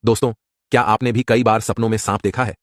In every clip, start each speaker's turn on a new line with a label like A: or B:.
A: दोस्तों, क्या आपने भी कई बार सपनों में सांप देखा है?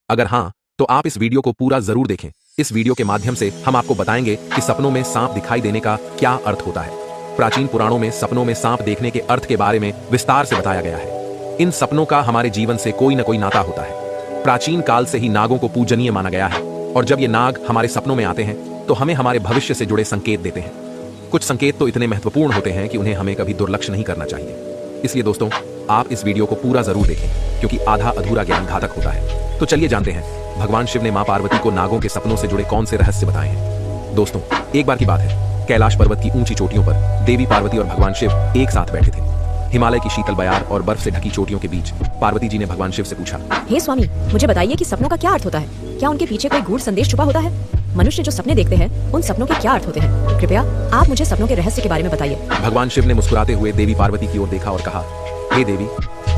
A: अगर हाँ, तो आप इस वीडियो को पूरा जरूर देखें। इस वीडियो के माध्यम से हम आपको बताएंगे कि सपनों में सांप दिखाई देने का क्या अर्थ होता है। प्राचीन पुराणों में सपनों में सांप देखने के अर्थ के बारे में विस्तार से बताया गया है। इन सपनों का हमारे जीवन से कोई न कोई नाता होता है। प्राचीन काल से ही नागों को पूजनीय माना गया है और जब ये नाग हमारे सपनों में आते हैं तो हमें हमारे भविष्य से जुड़े संकेत देते हैं। कुछ संकेत तो इतने महत्वपूर्ण होते हैं कि उन्हें हमें कभी दुर्लक्ष्य नहीं करना चाहिए। इसलिए दोस्तों, आप इस वीडियो को पूरा जरूर देखें क्योंकि आधा अधूरा ज्ञान घातक होता है। तो चलिए जानते हैं भगवान शिव ने मां पार्वती को नागों के सपनों से जुड़े कौन से रहस्य बताए हैं। दोस्तों, एक बार की बात है, कैलाश पर्वत की ऊंची चोटियों पर देवी पार्वती और भगवान शिव एक साथ बैठे थे। हिमालय की शीतल बयार और बर्फ से ढकी चोटियों के बीच पार्वती जी ने भगवान शिव से पूछा,
B: हे स्वामी, मुझे बताइए कि सपनों का क्या अर्थ होता है? क्या उनके पीछे कोई गूढ़ संदेश छुपा होता है? मनुष्य जो सपने देखते हैं उन सपनों के क्या अर्थ होते हैं? कृपया आप मुझे सपनों के रहस्य के बारे में बताइए।
A: भगवान शिव ने मुस्कुराते हुए देवी पार्वती की ओर देखा और कहा, हे देवी,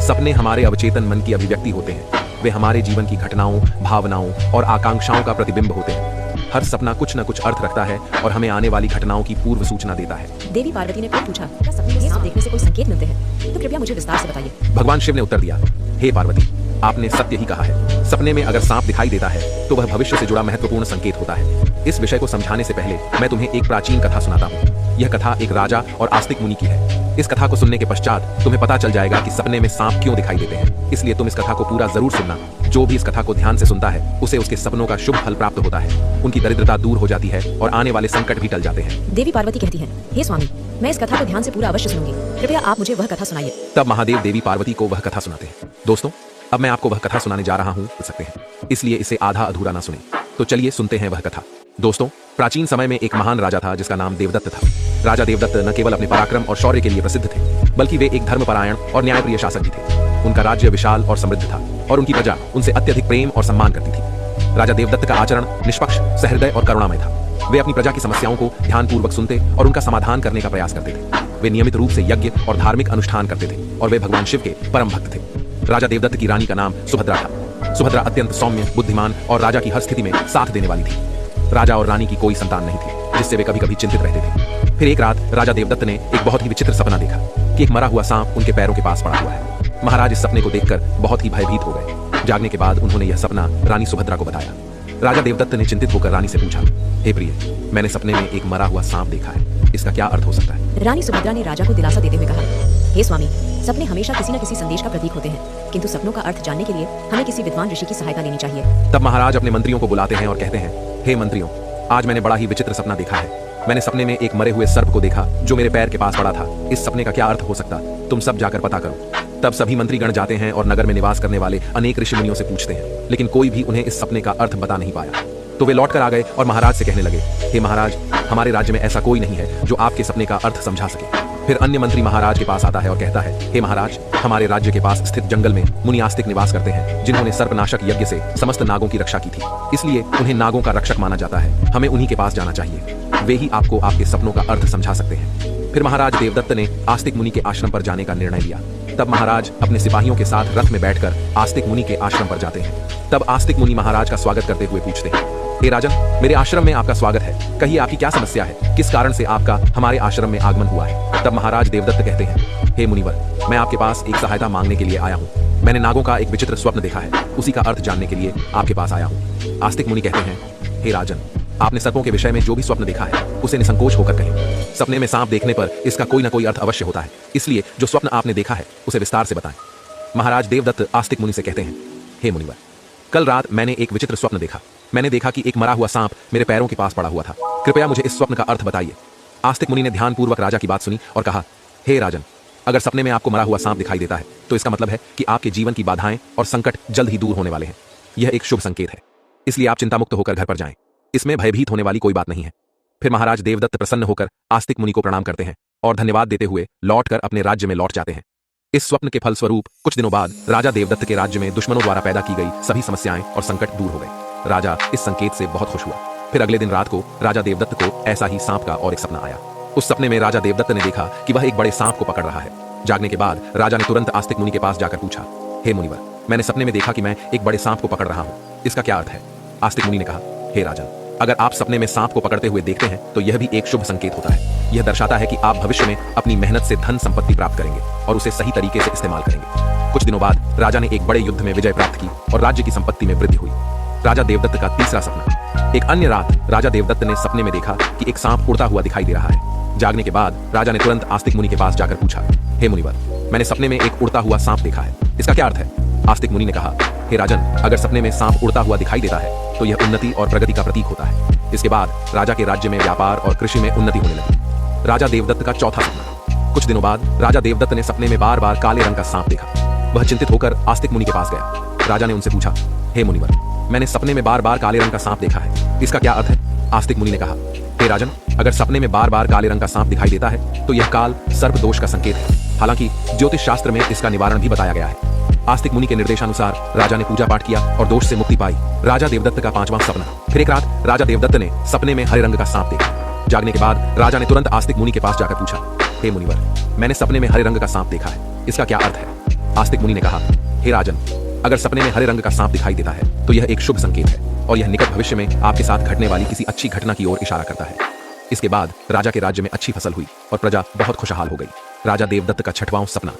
A: सपने हमारे अवचेतन मन की अभिव्यक्ति होते हैं। वे हमारे जीवन की घटनाओं, भावनाओं और आकांक्षाओं का प्रतिबिंब होते हैं। हर सपना कुछ न कुछ अर्थ रखता है और हमें आने वाली घटनाओं की पूर्व सूचना देता है।
B: देवी पार्वती ने फिर पूछा, क्या सपने में सांप देखने से कोई संकेत मिलते हैं? तो कृपया मुझे विस्तार से बताइए।
A: भगवान शिव ने उत्तर दिया, हे पार्वती, आपने सत्य ही कहा है। सपने में अगर सांप दिखाई देता है तो वह भविष्य से जुड़ा महत्वपूर्ण संकेत होता है। इस विषय को समझाने से पहले मैं तुम्हें एक प्राचीन कथा सुनाता हूँ। यह कथा एक राजा और आस्तिक मुनि की है। इस कथा को सुनने के पश्चात तुम्हें पता चल जाएगा कि सपने में सांप क्यों दिखाई देते हैं। इसलिए तुम इस कथा को पूरा जरूर सुनना। जो भी इस कथा को ध्यान से सुनता है उसे उसके सपनों का शुभ फल प्राप्त होता है। उनकी दरिद्रता दूर हो जाती है और आने वाले संकट भी टल जाते हैं।
B: देवी पार्वती कहती हैं, हे स्वामी, मैं इस कथा को ध्यान से पूरा अवश्य सुनूंगी। कृपया आप मुझे वह कथा सुनाइए।
A: तब महादेव देवी पार्वती को वह कथा सुनाते हैं। दोस्तों, अब मैं आपको वह कथा सुनाने जा रहा हूँ, सकते हैं, इसलिए इसे आधा अधूरा ना सुने। तो चलिए सुनते हैं वह कथा। दोस्तों, प्राचीन समय में एक महान राजा था जिसका नाम देवदत्त था। राजा देवदत्त न केवल अपने पराक्रम और शौर्य के लिए प्रसिद्ध थे, बल्कि वे एक धर्मपरायण और न्यायप्रिय शासक भी थे। उनका राज्य विशाल और समृद्ध था और उनकी प्रजा उनसे अत्यधिक प्रेम और सम्मान करती थी। राजा देवदत्त का आचरण निष्पक्ष, सहृदय और करुणामय था। वे अपनी प्रजा की समस्याओं को ध्यानपूर्वक सुनते और उनका समाधान करने का प्रयास करते थे। वे नियमित रूप से यज्ञ और धार्मिक अनुष्ठान करते थे और वे भगवान शिव के परम भक्त थे। राजा देवदत्त की रानी का नाम सुभद्रा था। सुभद्रा अत्यंत सौम्य, बुद्धिमान और राजा की हर स्थिति में साथ देने वाली थी। राजा और रानी की कोई संतान नहीं थी, जिससे वे कभी कभी चिंतित रहते थे। फिर एक रात राजा देवदत्त ने एक बहुत ही विचित्र सपना देखा कि एक मरा हुआ सांप उनके पैरों के पास पड़ा हुआ है। महाराज इस सपने को देखकर बहुत ही भयभीत हो गए। जागने के बाद उन्होंने यह सपना रानी सुभद्रा को बताया। राजा देवदत्त ने चिंतित होकर रानी से पूछा, हे प्रिय, मैंने सपने में एक मरा हुआ सांप देखा है, इसका क्या अर्थ हो सकता है?
B: रानी सुभद्रा ने राजा को दिलासा देते हुए कहा, हे स्वामी, सपने हमेशा किसी न किसी संदेश का प्रतीक होते हैं, किंतु सपनों का अर्थ जानने के लिए हमें किसी विद्वान ऋषि की सहायता लेनी चाहिए।
A: तब महाराज अपने मंत्रियों को बुलाते हैं और कहते हैं, हे मंत्रियों, आज मैंने बड़ा ही विचित्र सपना देखा है। मैंने सपने में एक मरे हुए सर्प को देखा जो मेरे पैर के पास पड़ा था। इस सपने का क्या अर्थ हो सकता? तुम सब जाकर पता करो। तब सभी मंत्रीगण जाते हैं और नगर में निवास करने वाले अनेक ऋषि मुनियों से पूछते हैं, लेकिन कोई भी उन्हें इस सपने का अर्थ बता नहीं पाया। तो वे लौट कर आ गए और महाराज से कहने लगे, हे महाराज, हमारे राज्य में ऐसा कोई नहीं है जो आपके सपने का अर्थ समझा सके। फिर अन्य मंत्री महाराज के पास आता है और कहता है, हे महाराज, हमारे राज्य के पास स्थित जंगल में मुनि आस्तिक निवास करते हैं जिन्होंने सर्पनाशक यज्ञ से समस्त नागों की रक्षा की थी, इसलिए उन्हें नागों का रक्षक माना जाता है। हमें उन्हीं के पास जाना चाहिए, वे ही आपको आपके सपनों का अर्थ समझा सकते हैं। फिर महाराज देवदत्त ने आस्तिक मुनि के आश्रम पर जाने का निर्णय लिया। तब महाराज अपने सिपाहियों के साथ रथ में बैठकर आस्तिक मुनि के आश्रम पर जाते हैं। तब आस्तिक मुनि महाराज का स्वागत करते हुए पूछते हैं, हे राजन, मेरे आश्रम में आपका स्वागत है। कहिए आपकी क्या समस्या है? किस कारण से आपका हमारे आश्रम में आगमन हुआ है? तब महाराज देवदत्त कहते हैं, हे मुनिवर, मैं आपके पास एक सहायता मांगने के लिए आया हूँ। मैंने नागों का एक विचित्र स्वप्न देखा है, उसी का अर्थ जानने के लिए आपके पास आया हूँ। आस्तिक मुनि कहते हैं, हे राजन, आपने सर्पों के विषय में जो भी स्वप्न देखा है उसे निसंकोच होकर कहें। सपने में सांप देखने पर इसका कोई न कोई अर्थ अवश्य होता है, इसलिए जो स्वप्न आपने देखा है उसे विस्तार से बताएं। महाराज देवदत्त आस्तिक मुनि से कहते हैं, हे मुनिवर, कल रात मैंने एक विचित्र स्वप्न देखा। मैंने देखा कि एक मरा हुआ सांप मेरे पैरों के पास पड़ा हुआ था। कृपया मुझे इस स्वप्न का अर्थ बताइए। आस्तिक मुनि ने ध्यानपूर्वक राजा की बात सुनी और कहा, हे राजन, अगर सपने में आपको मरा हुआ सांप दिखाई देता है तो इसका मतलब है कि आपके जीवन की बाधाएं और संकट जल्द ही दूर होने वाले हैं। यह एक शुभ संकेत है, इसलिए आप चिंतामुक्त होकर घर पर जाएं। इसमें भयभीत होने वाली कोई बात नहीं है। फिर महाराज देवदत्त प्रसन्न होकर आस्तिक मुनि को प्रणाम करते हैं और धन्यवाद देते हुए लौटकर अपने राज्य में लौट जाते हैं। इस स्वप्न के फलस्वरूप कुछ दिनों बाद राजा देवदत्त के राज्य में दुश्मनों द्वारा पैदा की गई सभी समस्याएं और संकट दूर हो गए। राजा इस संकेत से बहुत खुश हुआ। फिर अगले दिन रात को राजा देवदत्त को ऐसा ही सांप का और एक सपना आया। उस सपने में राजा देवदत्त ने देखा कि वह एक बड़े सांप को पकड़ रहा है। जागने के बाद राजा ने तुरंत आस्तिक मुनि के पास जाकर पूछा, हे मुनिवर, मैंने सपने में देखा कि मैं एक बड़े सांप को पकड़ रहा हूँ, इसका क्या अर्थ है? आस्तिक मुनि ने कहा, हे राजन, अगर आप सपने में सांप को पकड़ते हुए देखते हैं तो यह भी एक शुभ संकेत होता है। यह दर्शाता है कि आप भविष्य में अपनी मेहनत से धन संपत्ति प्राप्त करेंगे और उसे सही तरीके से इस्तेमाल करेंगे। कुछ दिनों बाद राजा ने एक बड़े युद्ध में विजय प्राप्त की और राज्य की संपत्ति में वृद्धि हुई। राजा देवदत्त का तीसरा सपना। एक अन्य रात राजा देवदत्त ने सपने में देखा कि एक सांप उड़ता हुआ दिखाई दे रहा है। जागने के बाद राजा ने तुरंत आस्तिक मुनि के पास जाकर पूछा, हे मुनिवर, मैंने सपने में एक उड़ता हुआ सांप देखा है, इसका क्या अर्थ है? आस्तिक मुनि ने कहा, हे राजन, अगर सपने में सांप उड़ता हुआ दिखाई देता है तो यह उन्नति और प्रगति का प्रतीक होता है। इसके बाद राजा के राज्य में व्यापार और कृषि में उन्नति होने लगी। राजा देवदत्त का चौथा सपना। कुछ दिनों बाद राजा देवदत्त ने सपने में बार बार काले रंग का सांप देखा। वह चिंतित होकर आस्तिक मुनि के पास गया। राजा ने उनसे पूछा, हे मुनिवर, मैंने सपने में बार बार काले रंग का सांप देखा है, इसका क्या अर्थ है? आस्तिक मुनि ने कहा, हे राजन, अगर सपने में बार बार काले रंग का सांप दिखाई देता है तो यह काल सर्प दोष का संकेत है। हालांकि ज्योतिष शास्त्र में इसका निवारण भी बताया गया है। आस्तिक मुनि के निर्देशानुसार राजा ने पूजा पाठ किया और दोष से मुक्ति पाई। राजा देवदत्त का पांचवां सपना। फिर एक रात राजा देवदत्त ने सपने में हरे रंग का सांप देखा। जागने के बाद राजा ने तुरंत आस्तिक मुनि के पास जाकर पूछा, हे मुनिवर, मैंने सपने में हरे रंग का सांप देखा है, इसका क्या अर्थ है? आस्तिक मुनि ने कहा, हे राजन, अगर सपने में हरे रंग का सांप दिखाई देता है तो यह एक शुभ संकेत है और यह निकट भविष्य में आपके साथ घटने वाली किसी अच्छी घटना की ओर इशारा करता है। इसके बाद राजा के राज्य में अच्छी फसल हुई और प्रजा बहुत खुशहाल हो गई। राजा देवदत्त का छठवां सपना।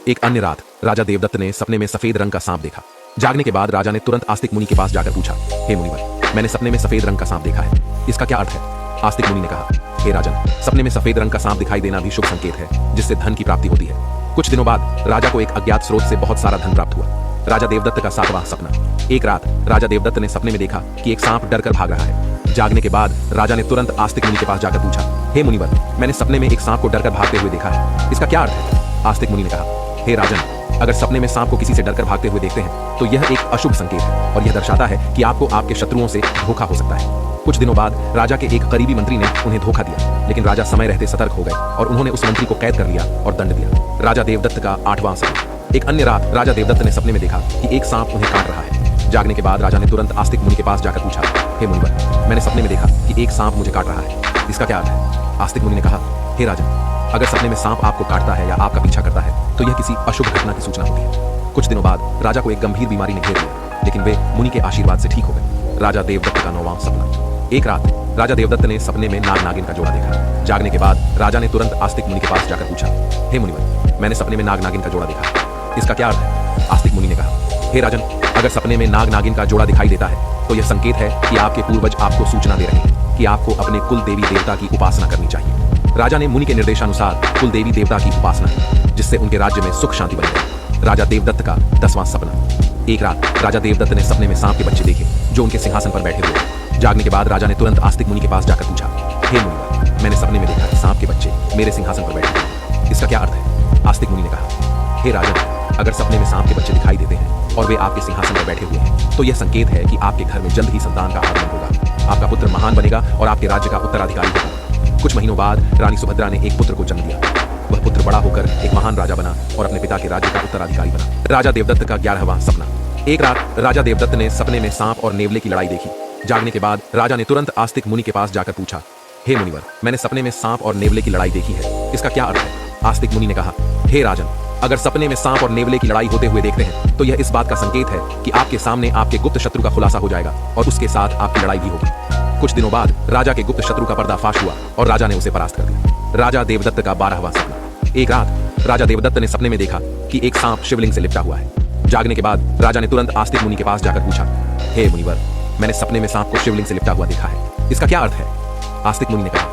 A: एक अन्य रात राजा देवदत्त ने सपने में सफेद रंग का सांप देखा। जागने के बाद राजा ने तुरंत आस्तिक मुनि के पास जाकर पूछा, हे मुनिवर, मैंने सपने में सफेद रंग का सांप देखा है, इसका क्या अर्थ है? आस्तिक मुनि ने कहा, हे राजन, सपने में सफेद रंग का सांप दिखाई देना भी शुभ संकेत है, जिससे धन की प्राप्ति होती है। कुछ दिनों बाद राजा को एक अज्ञात स्रोत से बहुत सारा धन प्राप्त हुआ। राजा देवदत्त का सातवां सपना। एक रात राजा देवदत्त ने सपने में देखा कि एक सांप डरकर भाग रहा है। जागने के बाद राजा ने तुरंत आस्तिक मुनि के पास जाकर पूछा, हे मुनिवर, मैंने सपने में एक सांप को डरकर भागते हुए देखा है, इसका क्या अर्थ है? आस्तिक मुनि ने कहा, हे राजन, अगर सपने में सांप को किसी से डरकर भागते हुए देखते हैं तो यह एक अशुभ संकेत है और यह दर्शाता है कि आपको आपके शत्रुओं से धोखा हो सकता है। कुछ दिनों बाद राजा के एक करीबी मंत्री ने उन्हें धोखा दिया, लेकिन राजा समय रहते सतर्क हो गए और उन्होंने उस मंत्री को कैद कर लिया और दंड दिया। राजा देवदत्त का आठवां सपना। एक अन्य रात राजा देवदत्त ने सपने में देखा कि एक सांप उन्हें काट रहा है। जागने के बाद राजा ने तुरंत आस्तिक मुनि के पास जाकर पूछा, हे मुनिवर, मैंने सपने में देखा कि एक सांप मुझे काट रहा है, इसका क्या अर्थ है? आस्तिक मुनि ने कहा, हे राजन, अगर सपने में सांप आपको काटता है या आपका पीछा करता है तो यह किसी अशुभ घटना की सूचना होती है। कुछ दिनों बाद राजा को एक गंभीर बीमारी ने घेर लिया, लेकिन वे मुनि के आशीर्वाद से ठीक हो गए। राजा देवदत्त का नौवां सपना। एक रात राजा देवदत्त ने सपने में नाग नागिन का जोड़ा देखा। जागने के बाद राजा ने तुरंत आस्तिक मुनि के पास जाकर पूछा, हे मुनिवर, मैंने सपने में नाग नागिन का जोड़ा देखा, इसका क्या अर्थ है? आस्तिक मुनि ने कहा, हे राजन, अगर सपने में नाग नागिन का जोड़ा दिखाई देता है तो यह संकेत है कि आपके पूर्वज आपको सूचना दे रहे हैं कि आपको अपने कुल देवी देवता की उपासना करनी चाहिए। राजा ने मुनि के निर्देशानुसार कुल देवी देवता की उपासना की, जिससे उनके राज्य में सुख शांति बनी रही। राजा देवदत्त का 10वां सपना। एक रात राजा देवदत्त ने सपने में सांप के बच्चे देखे जो उनके सिंहासन पर बैठे हुए। जागने के बाद राजा ने तुरंत आस्तिक मुनि के पास जाकर पूछा, हे मुनिवर, मैंने सपने में देखा कि सांप के बच्चे मेरे सिंहासन पर बैठे हुए, इसका क्या अर्थ है? आस्तिक मुनि ने कहा, हे राजन, अगर सपने में सांप के बच्चे दिखाई देते हैं और वे आपके सिंहासन पर बैठे हुए हैं तो यह संकेत है कि आपके घर में जल्द ही संतान का आगमन होगा, आपका पुत्र महान बनेगा और आपके राज्य का उत्तराधिकारी होगा। कुछ महीनों बाद रानी सुभद्रा ने एक पुत्र को जन्म दिया। वह पुत्र बड़ा होकर एक महान राजा बना और अपने पिता के राज्य का उत्तराधिकारी बना। राजा देवदत्त का 11वां सपना। एक रात राजा देवदत्त ने सपने में सांप और नेवले की लड़ाई देखी। जागने के बाद राजा ने तुरंत आस्तिक मुनि के पास जाकर पूछा, हे मुनिवर, मैंने सपने में सांप और नेवले की लड़ाई देखी है, इसका क्या अर्थ है? आस्तिक मुनि ने कहा, हे राजन, अगर सपने में सांप और नेवले की लड़ाई होते हुए देखते हैं तो यह इस बात का संकेत है कि आपके सामने आपके गुप्त शत्रु का खुलासा हो जाएगा और उसके साथ आपकी लड़ाई भी होगी। कुछ दिनों बाद राजा के गुप्त शत्रु का पर्दाफाश हुआ और राजा ने उसे परास्त कर दिया। राजा देवदत्त का 12वां सपना। एक रात राजा देवदत्त ने सपने में देखा कि एक सांप शिवलिंग से लिपटा हुआ है। जागने के बाद राजा ने तुरंत आस्तिक मुनि के पास जाकर पूछा, हे मुनिवर, मैंने सपने में सांप को शिवलिंग से लिपटा हुआ देखा है, इसका क्या अर्थ है? आस्तिक मुनि ने कहा,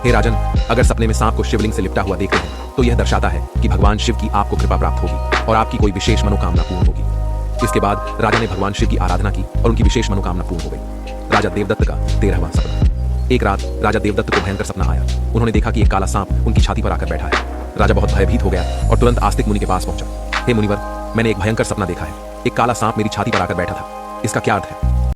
A: हे राजन, अगर सपने में सांप को शिवलिंग से लिपटा हुआ देखते हैं तो यह दर्शाता है कि भगवान शिव की आपको कृपा प्राप्त होगी और आपकी कोई विशेष मनोकामना पूर्ण होगी। इसके बाद राजा ने भगवान शिव की आराधना की और उनकी विशेष मनोकामना पूर्ण हो गई। राजा देवदत्त का 13वां सपना। एक रात राजा देवदत्त को भयंकर सपना आया। उन्होंने देखा कि एक काला सांप उनकी छाती पर आकर बैठा है। राजा बहुत भयभीत हो गया और तुरंत आस्तिक मुनि के पास पहुंचा। हे मुनिवर, मैंने एक भयंकर सपना देखा है, एक काला सांप मेरी छाती पर आकर बैठा था, इसका क्या अर्थ है?